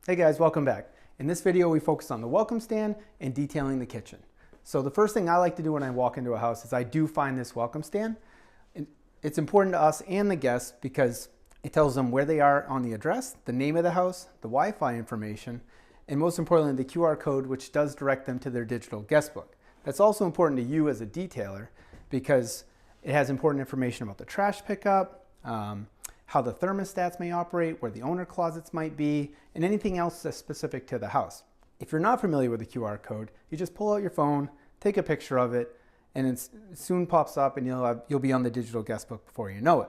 Hey guys, welcome back. In this video, we focus on the welcome stand and detailing the kitchen. So the first thing I like to do when I walk into a house is I do find this welcome stand. It's important to us and the guests because it tells them where they are on the address, the name of the house, the Wi-Fi information, and most importantly, the QR code, which does direct them to their digital guest book. That's also important to you as a detailer because it has important information about the trash pickup, how the thermostats may operate, where the owner closets might be, and anything else that's specific to the house. If you're not familiar with the QR code, you just pull out your phone, take a picture of it, and it soon pops up and you'll be on the digital guest book before you know it.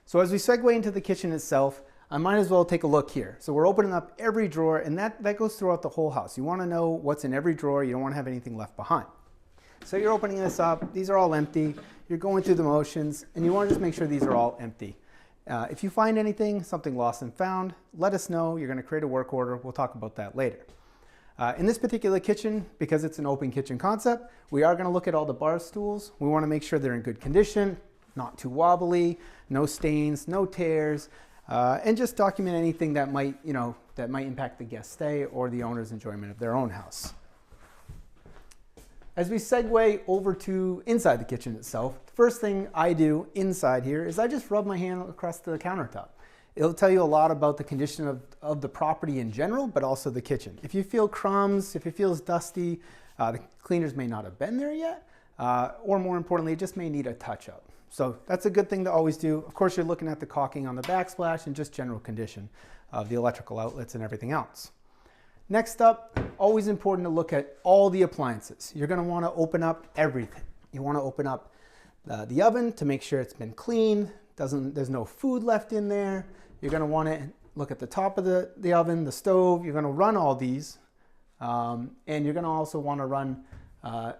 So as we segue into the kitchen itself, I might as well take a look here. So we're opening up every drawer, and that goes throughout the whole house. You want to know what's in every drawer. You don't want to have anything left behind. So you're opening this up. These are all empty. You're going through the motions, and you want to just make sure these are all empty. If you find anything, something lost and found, let us know. You're going to create a work order. We'll talk about that later. In this particular kitchen, because it's an open kitchen concept, we are going to look at all the bar stools. We want to make sure they're in good condition, not too wobbly, no stains, no tears, and just document anything that might impact the guest stay or the owner's enjoyment of their own house. As we segue over to inside the kitchen itself, the first thing I do inside here is I just rub my hand across the countertop. It'll tell you a lot about the condition of the property in general, but also the kitchen. If you feel crumbs, if it feels dusty, the cleaners may not have been there yet, or more importantly, it just may need a touch-up. So that's a good thing to always do. Of course, you're looking at the caulking on the backsplash and just general condition of the electrical outlets and everything else. Next up, always important to look at all the appliances. You're going to want to open up everything. You want to open up the oven to make sure it's been cleaned, there's no food left in there. You're going to want to look at the top of the oven, the stove. You're going to run all these, and you're going to also want to run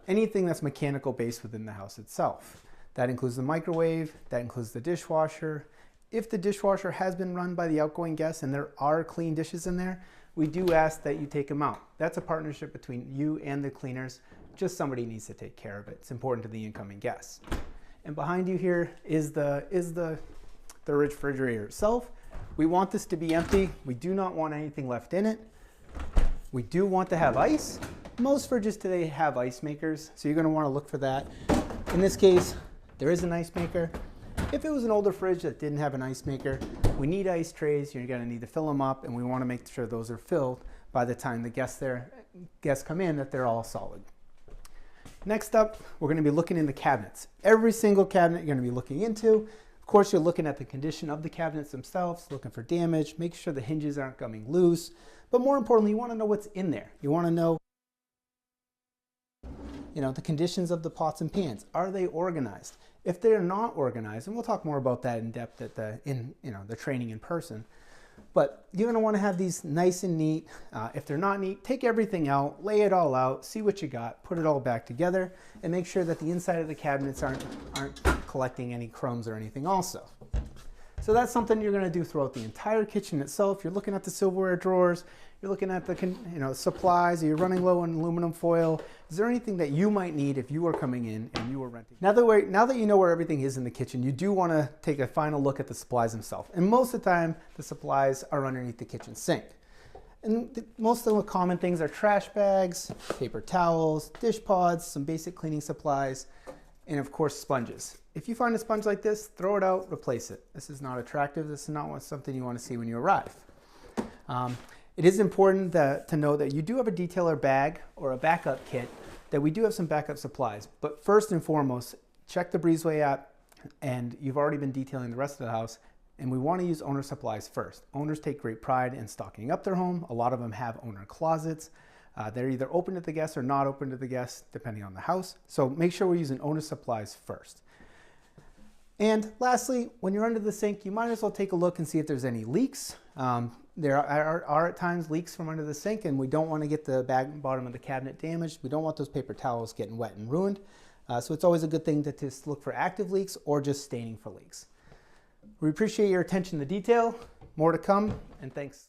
anything that's mechanical based within the house itself. That includes the microwave, that includes the dishwasher. If the dishwasher has been run by the outgoing guests and there are clean dishes in there, we do ask that you take them out. That's a partnership between you and the cleaners. Just somebody needs to take care of it. It's important to the incoming guests. And behind you here is the refrigerator itself. We want this to be empty. We do not want anything left in it. We do want to have ice. Most fridges today have ice makers, so you're going to want to look for that. In this case, there is an ice maker. If it was an older fridge that didn't have an ice maker, we need ice trays. You're going to need to fill them up, and we want to make sure those are filled by the time the guests come in, that they're all solid. Next up, we're going to be looking in the cabinets. Every single cabinet you're going to be looking into. Of course, you're looking at the condition of the cabinets themselves, looking for damage, making sure the hinges aren't coming loose. But more importantly, you want to know what's in there. You want to know the conditions of the pots and pans. Are they organized? If they're not organized, and we'll talk more about that in depth at the training in person, but you're going to want to have these nice and neat. If they're not neat, take everything out, lay it all out, see what you got, put it all back together, and make sure that the inside of the cabinets aren't collecting any crumbs or anything also. So that's something you're going to do throughout the entire kitchen itself. You're looking at the silverware drawers, you're looking at the supplies, are you running low on aluminum foil? Is there anything that you might need if you are coming in and you are renting? Now that you know where everything is in the kitchen, you do want to take a final look at the supplies themselves. And most of the time, the supplies are underneath the kitchen sink. And most of the common things are trash bags, paper towels, dish pods, some basic cleaning supplies, and of course sponges. If you find a sponge like this, throw it out, replace it. This is not attractive. This is not something you want to see when you arrive. It is important to know that you do have a detailer bag or a backup kit, that we do have some backup supplies. But first and foremost, check the Breezeway app, and you've already been detailing the rest of the house, and we want to use owner supplies first. Owners take great pride in stocking up their home. A lot of them have owner closets. They're either open to the guests or not open to the guests, depending on the house. So make sure we're using owner supplies first. And lastly, when you're under the sink, you might as well take a look and see if there's any leaks. There are at times leaks from under the sink, and we don't want to get the bottom of the cabinet damaged. We don't want those paper towels getting wet and ruined. So it's always a good thing to just look for active leaks or just staining for leaks. We appreciate your attention to detail. More to come, and thanks.